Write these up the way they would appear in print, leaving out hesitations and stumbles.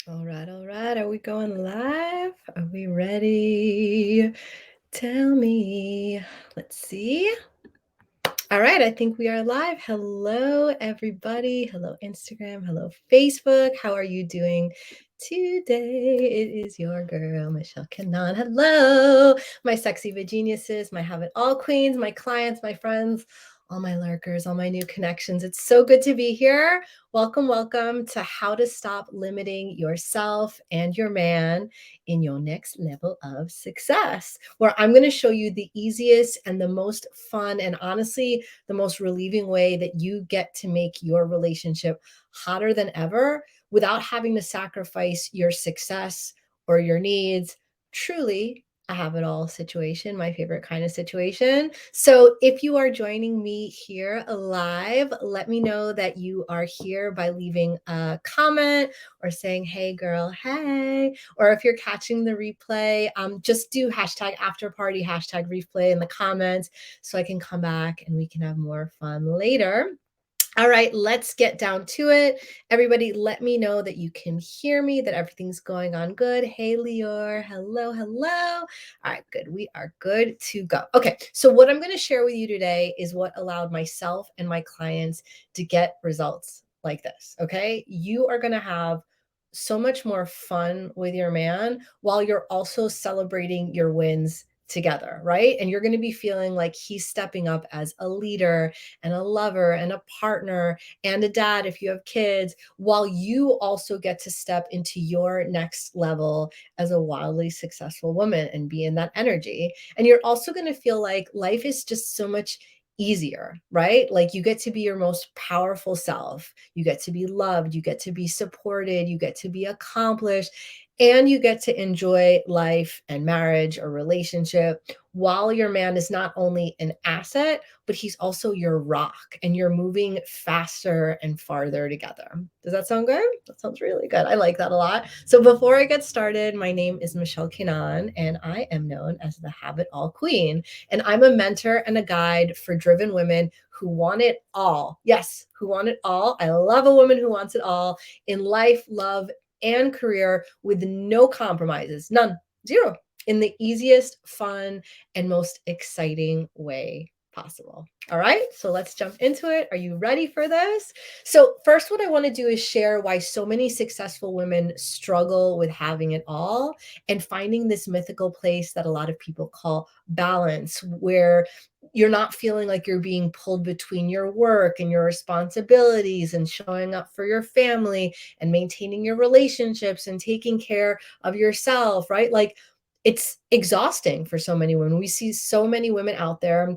All right, all right. Are we going live? Are we ready? Tell me. Let's see. All right, I think we are live. Hello, everybody. Hello, Instagram. Hello, Facebook. How are you doing today? It is your girl, Michelle Canon. Hello, my sexy geniuses, my have it all queens, my clients, my friends, all my lurkers, all my new connections. It's so good to be here. Welcome, welcome to How to Stop Limiting Yourself and Your Man in Your Next Level of Success, where I'm going to show you the easiest and the most fun and honestly the most relieving way that you get to make your relationship hotter than ever without having to sacrifice your success or your needs. Truly, a have it all situation, my favorite kind of situation. So, if you are joining me here live, let me know that you are here by leaving a comment or saying, hey, girl, hey. Or if you're catching the replay, just do hashtag after party, hashtag replay in the comments so I can come back and we can have more fun later. All right, let's get down to it. Everybody, let me know that you can hear me, that everything's going on good. Hey, Lior. Hello, hello. All right, good. We are good to go. Okay, so what I'm going to share with you today is what allowed myself and my clients to get results like this. Okay, you are going to have so much more fun with your man while you're also celebrating your wins together, right? And you're going to be feeling like he's stepping up as a leader and a lover and a partner and a dad if you have kids, while you also get to step into your next level as a wildly successful woman and be in that energy. And you're also going to feel like life is just so much easier, right? Like you get to be your most powerful self. You get to be loved. You get to be supported. You get to be accomplished. And you get to enjoy life and marriage or relationship while your man is not only an asset, but he's also your rock and you're moving faster and farther together. Does that sound good? That sounds really good. I like that a lot. So before I get started, my name is Michelle Kinan and I am known as the Have It All Queen. And I'm a mentor and a guide for driven women who want it all. Yes, who want it all. I love a woman who wants it all in life, love, and career with no compromises, none, zero, in the easiest, fun, and most exciting way possible. All right, so let's jump into it. Are you ready for this? So, first, what I want to do is share why so many successful women struggle with having it all and finding this mythical place that a lot of people call balance, where you're not feeling like you're being pulled between your work and your responsibilities and showing up for your family and maintaining your relationships and taking care of yourself, right? Like it's exhausting for so many women. We see so many women out there,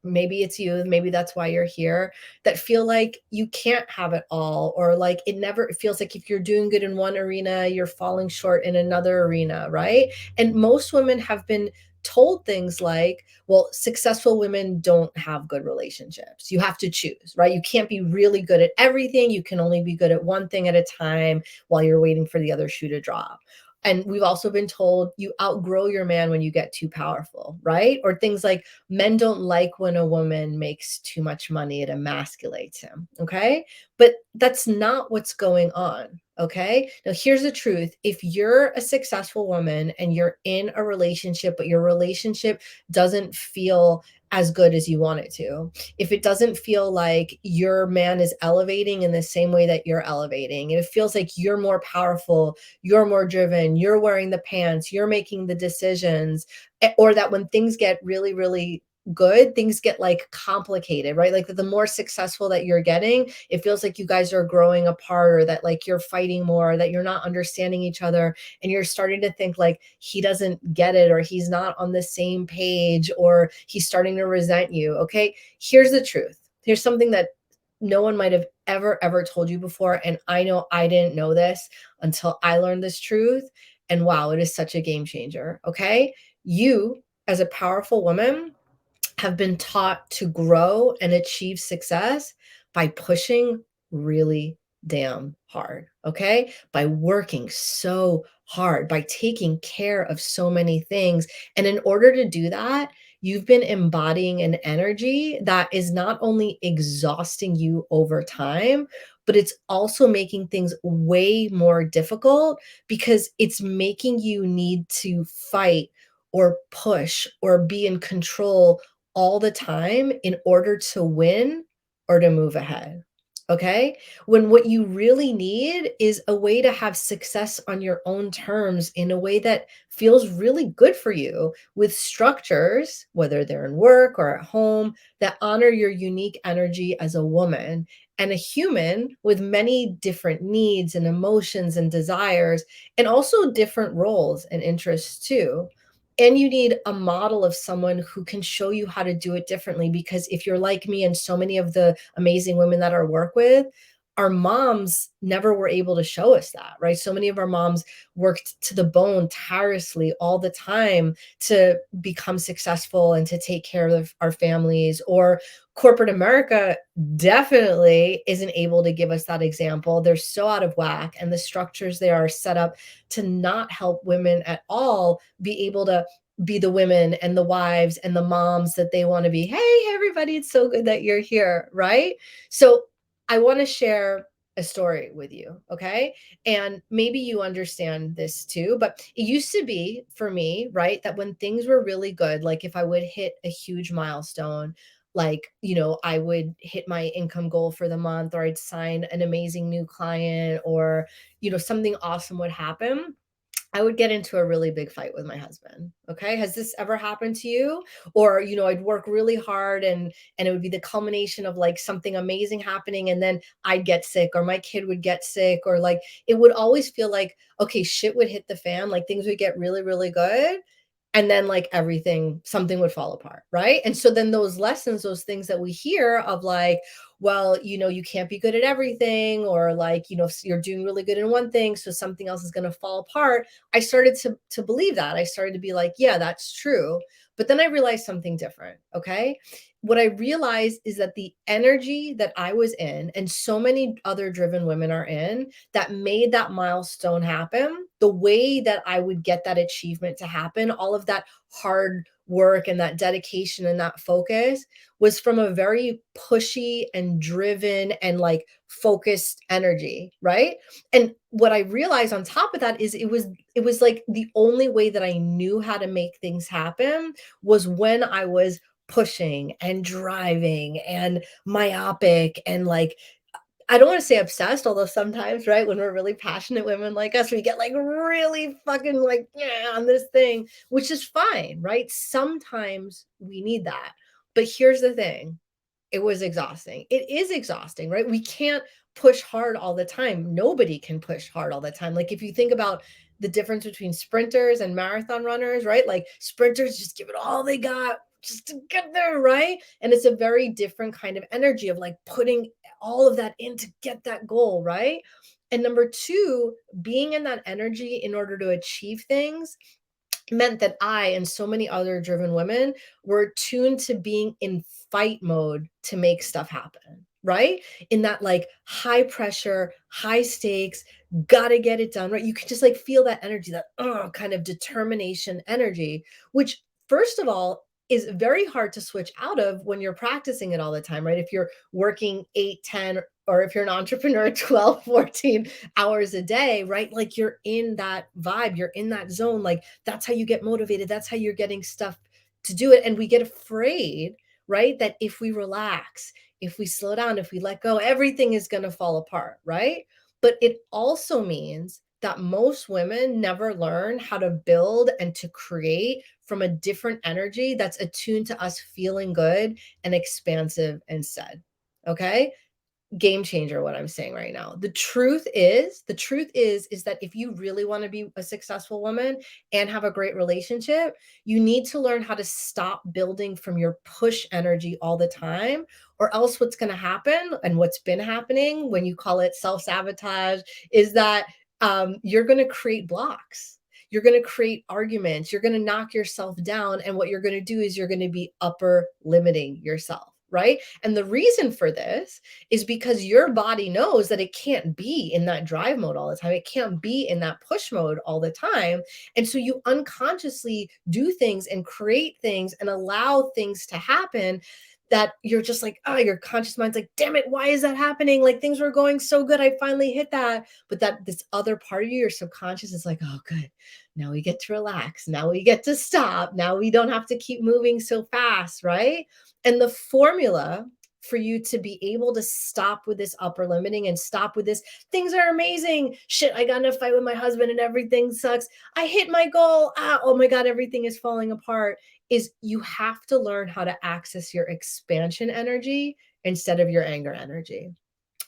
maybe it's you, maybe that's why you're here, that feel like you can't have it all, or like it feels like if you're doing good in one arena you're falling short in another arena, right? And most women have been told things like, well, successful women don't have good relationships, you have to choose, right? You can't be really good at everything, you can only be good at one thing at a time while you're waiting for the other shoe to drop. And we've also been told you outgrow your man when you get too powerful, right? Or things like men don't like when a woman makes too much money, it emasculates him. Okay. But that's not what's going on. Okay. Now, here's the truth. If you're a successful woman and you're in a relationship, but your relationship doesn't feel as good as you want it to, if it doesn't feel like your man is elevating in the same way that you're elevating, if it feels like you're more powerful, you're more driven, you're wearing the pants, you're making the decisions, or that when things get really, really good, things get like complicated, right? Like the more successful that you're getting, it feels like you guys are growing apart, or that like you're fighting more, that you're not understanding each other, and you're starting to think like he doesn't get it, or he's not on the same page, or he's starting to resent you. Okay, here's the truth. Here's something that no one might have ever told you before, and I know I didn't know this until I learned this truth, and wow, it is such a game changer. Okay, you as a powerful woman have been taught to grow and achieve success by pushing really damn hard, okay? By working so hard, by taking care of so many things. And in order to do that, you've been embodying an energy that is not only exhausting you over time, but it's also making things way more difficult because it's making you need to fight or push or be in control all the time in order to win or to move ahead. Okay? When what you really need is a way to have success on your own terms in a way that feels really good for you with structures, whether they're in work or at home, that honor your unique energy as a woman and a human with many different needs and emotions and desires, and also different roles and interests too. And you need a model of someone who can show you how to do it differently. Because if you're like me and so many of the amazing women that I work with, our moms never were able to show us that, right? So many of our moms worked to the bone tirelessly all the time to become successful and to take care of our families. Or corporate America definitely isn't able to give us that example. They're so out of whack, and the structures they are set up to not help women at all be able to be the women and the wives and the moms that they want to be. Hey, everybody, it's so good that you're here, right? So I want to share a story with you, okay? And maybe you understand this too, but it used to be for me, right, that when things were really good, like if I would hit a huge milestone, like, I would hit my income goal for the month, or I'd sign an amazing new client, or, something awesome would happen, I would get into a really big fight with my husband. Okay. Has this ever happened to you? Or, I'd work really hard, and it would be the culmination of like something amazing happening, and then I'd get sick, or my kid would get sick, or like it would always feel like, okay, shit would hit the fan, like things would get really, really good. And then like everything, something would fall apart. Right. And so then those lessons, those things that we hear of like, well, you can't be good at everything, or like, you're doing really good in one thing, so something else is going to fall apart. I started to believe that. I started to be like, yeah, that's true. But then I realized something different. Okay. What I realized is that the energy that I was in, and so many other driven women are in, that made that milestone happen, the way that I would get that achievement to happen, all of that hard work and that dedication and that focus was from a very pushy and driven and like focused energy, right? And what I realized on top of that is it was like the only way that I knew how to make things happen was when I was pushing and driving and myopic and like, I don't want to say obsessed, although sometimes, right, when we're really passionate women like us, we get like really fucking like, yeah, on this thing, which is fine, right? Sometimes we need that. But here's the thing, it was exhausting. It is exhausting, right? We can't push hard all the time. Nobody can push hard all the time. Like if you think about the difference between sprinters and marathon runners, right? Like sprinters just give it all they got just to get there, right? And it's a very different kind of energy of like putting all of that in to get that goal, right? And number two, being in that energy in order to achieve things meant that I and so many other driven women were tuned to being in fight mode to make stuff happen, right? In that like high pressure, high stakes, gotta get it done, right? You can just like feel that energy, that kind of determination energy, which, first of all, is very hard to switch out of when you're practicing it all the time, right? If you're working 8, 10, or if you're an entrepreneur, 12, 14 hours a day, right? Like you're in that vibe, you're in that zone. Like that's how you get motivated. That's how you're getting stuff to do it. And we get afraid, right? That if we relax, if we slow down, if we let go, everything is going to fall apart, right? But it also means that most women never learn how to build and to create from a different energy that's attuned to us feeling good and expansive instead. Okay. Game changer what I'm saying right now. The truth is that if you really want to be a successful woman and have a great relationship, you need to learn how to stop building from your push energy all the time, or else what's going to happen, and what's been happening when you call it self-sabotage, is that you're going to create blocks. You're going to create arguments. You're going to knock yourself down. And what you're going to do is you're going to be upper limiting yourself, right? And the reason for this is because your body knows that it can't be in that drive mode all the time. It can't be in that push mode all the time. And so you unconsciously do things and create things and allow things to happen that you're just like, oh, your conscious mind's like, damn it, why is that happening? Like things were going so good. I finally hit that. But that this other part of you, your subconscious, is like, oh, good. Now we get to relax. Now we get to stop. Now we don't have to keep moving so fast, right? And the formula for you to be able to stop with this upper limiting and stop with this, things are amazing. Shit, I got in a fight with my husband and everything sucks. I hit my goal. Ah, oh my God, everything is falling apart. Is you have to learn how to access your expansion energy instead of your anger energy.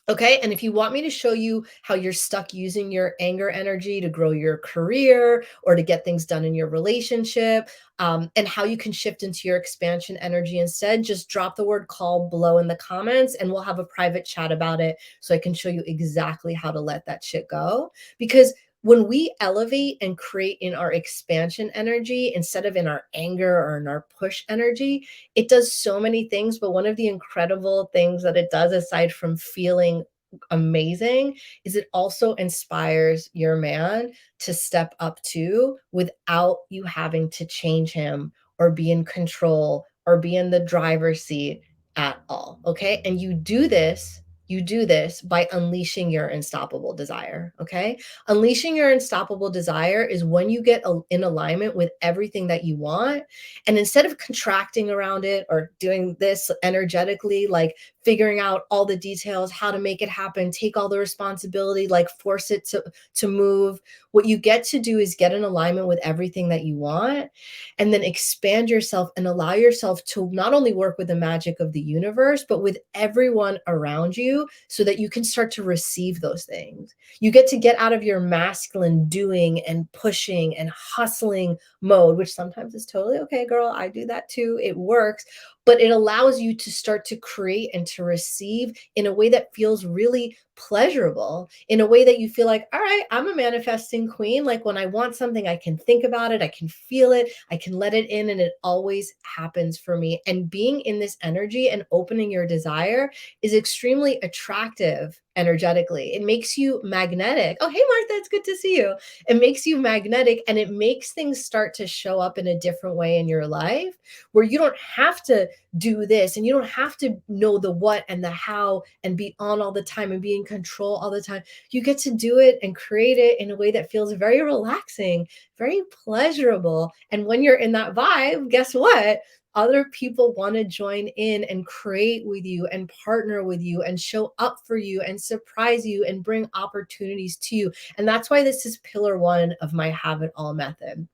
Okay. And if you want me to show you how you're stuck using your anger energy to grow your career or to get things done in your relationship, and how you can shift into your expansion energy instead, just drop the word call below in the comments and we'll have a private chat about it so I can show you exactly how to let that shit go. Because when we elevate and create in our expansion energy instead of in our anger or in our push energy, it does so many things, but one of the incredible things that it does, aside from feeling amazing, is it also inspires your man to step up too without you having to change him or be in control or be in the driver's seat at all. Okay. And you do this by unleashing your unstoppable desire. Okay. Unleashing your unstoppable desire is when you get in alignment with everything that you want. And instead of contracting around it or doing this energetically, like figuring out all the details, how to make it happen, take all the responsibility, like force it to move, what you get to do is get in alignment with everything that you want and then expand yourself and allow yourself to not only work with the magic of the universe, but with everyone around you so that you can start to receive those things. You get out of your masculine doing and pushing and hustling mode, which sometimes is totally okay, girl. I do that too. It works, but it allows you to start to create and to receive in a way that feels really pleasurable, in a way that you feel like, all right, I'm a manifesting queen. Like when I want something, I can think about it, I can feel it, I can let it in, and it always happens for me. And being in this energy and opening your desire is extremely attractive energetically. It makes you magnetic. Oh, hey, Martha, it's good to see you. It makes you magnetic and it makes things start to show up in a different way in your life where you don't have to do this and you don't have to know the what and the how and be on all the time and be in control all the time. You get to do it and create it in a way that feels very relaxing, very pleasurable. And when you're in that vibe, guess what? Other people want to join in and create with you and partner with you and show up for you and surprise you and bring opportunities to you. And that's why this is pillar one of my have it all method.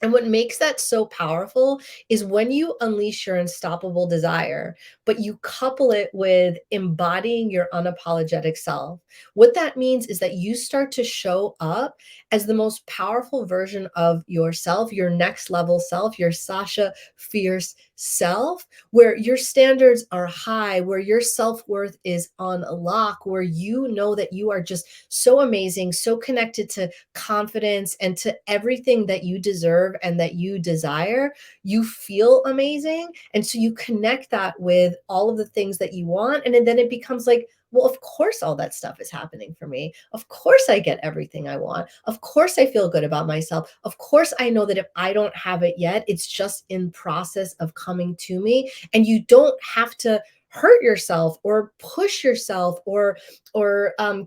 And what makes that so powerful is when you unleash your unstoppable desire, but you couple it with embodying your unapologetic self. What that means is that you start to show up as the most powerful version of yourself, your next level self, your Sasha fierce self, where your standards are high, where your self worth is on lock, where you know that you are just so amazing, so connected to confidence and to everything that you deserve and that you desire. You feel amazing. And so you connect that with all of the things that you want. And then it becomes like, well, of course, all that stuff is happening for me. Of course, I get everything I want. Of course, I feel good about myself. Of course, I know that if I don't have it yet, it's just in process of coming to me. And you don't have to hurt yourself or push yourself or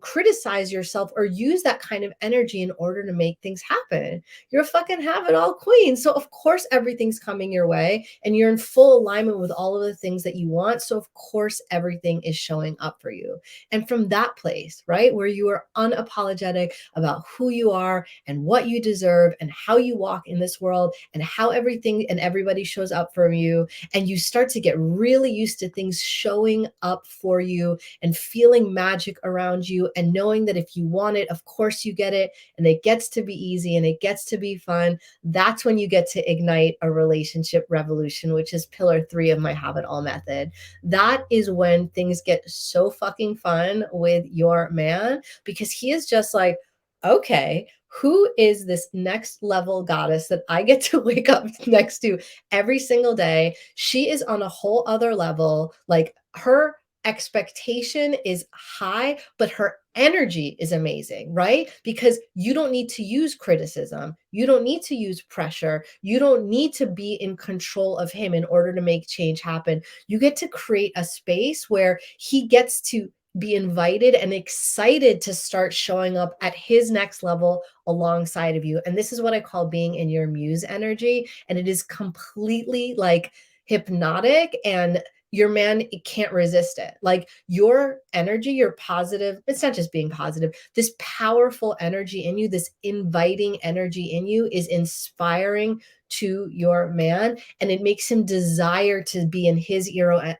criticize yourself or use that kind of energy in order to make things happen. You're a fucking have it all queen. So of course everything's coming your way and you're in full alignment with all of the things that you want. So of course everything is showing up for you. And from that place, right, where you are unapologetic about who you are and what you deserve and how you walk in this world and how everything and everybody shows up for you, and you start to get really used to things showing up for you and feeling magic around you and knowing that if you want it, of course you get it, and it gets to be easy and it gets to be fun. That's when you get to ignite a relationship revolution, which is pillar 3 of my have it all method. That is when things get so fucking fun with your man, because he is just like, okay, who is this next level goddess that I get to wake up next to every single day? She is on a whole other level. Like her expectation is high, but her energy is amazing, right? Because you don't need to use criticism. You don't need to use pressure. You don't need to be in control of him in order to make change happen. You get to create a space where he gets to be invited and excited to start showing up at his next level alongside of you. And this is what I call being in your muse energy. And it is completely like hypnotic, and your man can't resist it. Like your energy, your positive, it's not just being positive, this powerful energy in you, this inviting energy in you is inspiring to your man, and it makes him desire to be in his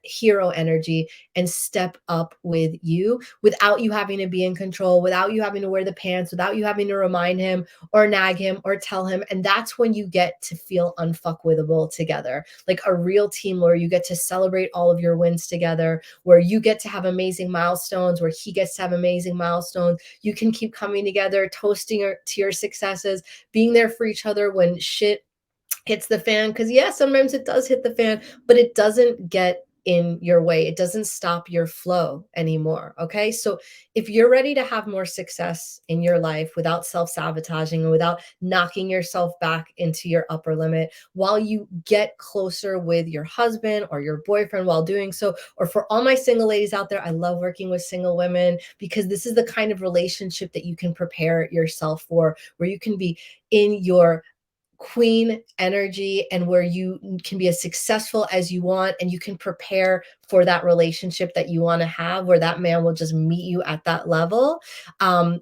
hero energy and step up with you without you having to be in control, without you having to wear the pants, without you having to remind him or nag him or tell him. And that's when you get to feel unfuckwithable together, like a real team where you get to celebrate all of your wins together, where you get to have amazing milestones, where he gets to have amazing milestones. You can keep coming together, toasting to your successes, being there for each other when shit hits the fan. Because yeah, sometimes it does hit the fan, but it doesn't get in your way. It doesn't stop your flow anymore. Okay. So if you're ready to have more success in your life without self-sabotaging and without knocking yourself back into your upper limit, while you get closer with your husband or your boyfriend while doing so, or for all my single ladies out there, I love working with single women because this is the kind of relationship that you can prepare yourself for, where you can be in your queen energy and where you can be as successful as you want, and you can prepare for that relationship that you want to have where that man will just meet you at that level.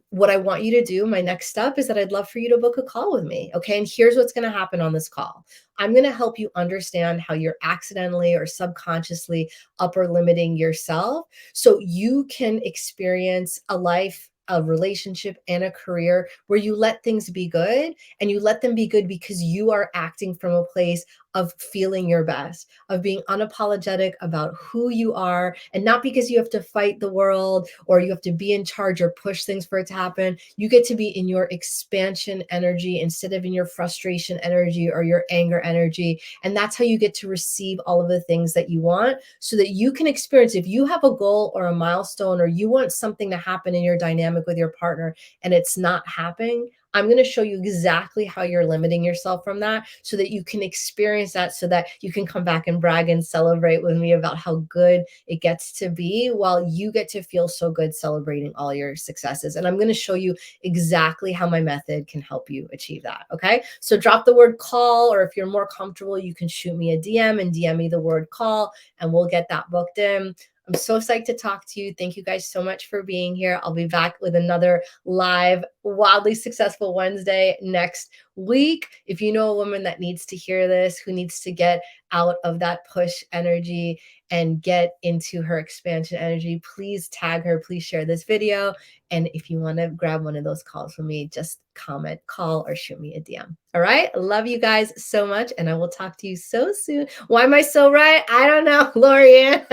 What I want you to do, my next step, is that I'd love for you to book a call with me. Okay. And here's what's going to happen on this call. I'm going to help you understand how you're accidentally or subconsciously upper limiting yourself so you can experience a life, a relationship, and a career where you let things be good, and you let them be good because you are acting from a place of feeling your best, of being unapologetic about who you are, and not because you have to fight the world or you have to be in charge or push things for it to happen. You get to be in your expansion energy instead of in your frustration energy or your anger energy. And that's how you get to receive all of the things that you want so that you can experience. If you have a goal or a milestone or you want something to happen in your dynamic with your partner and it's not happening, I'm going to show you exactly how you're limiting yourself from that so that you can experience that, so that you can come back and brag and celebrate with me about how good it gets to be while you get to feel so good celebrating all your successes. And I'm going to show you exactly how my method can help you achieve that. Okay. So drop the word call, or if you're more comfortable, you can shoot me a DM and DM me the word call and we'll get that booked in. I'm so psyched to talk to you. Thank you guys so much for being here. I'll be back with another live, wildly successful Wednesday next week. If you know a woman that needs to hear this, who needs to get out of that push energy and get into her expansion energy, please tag her. Please share this video. And if you want to grab one of those calls from me, just comment, call, or shoot me a DM. All right. Love you guys so much. And I will talk to you so soon. Why am I so right? I don't know, Lorianne.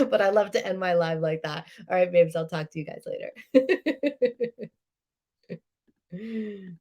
But I love to end my live like that. All right, babes, I'll talk to you guys later.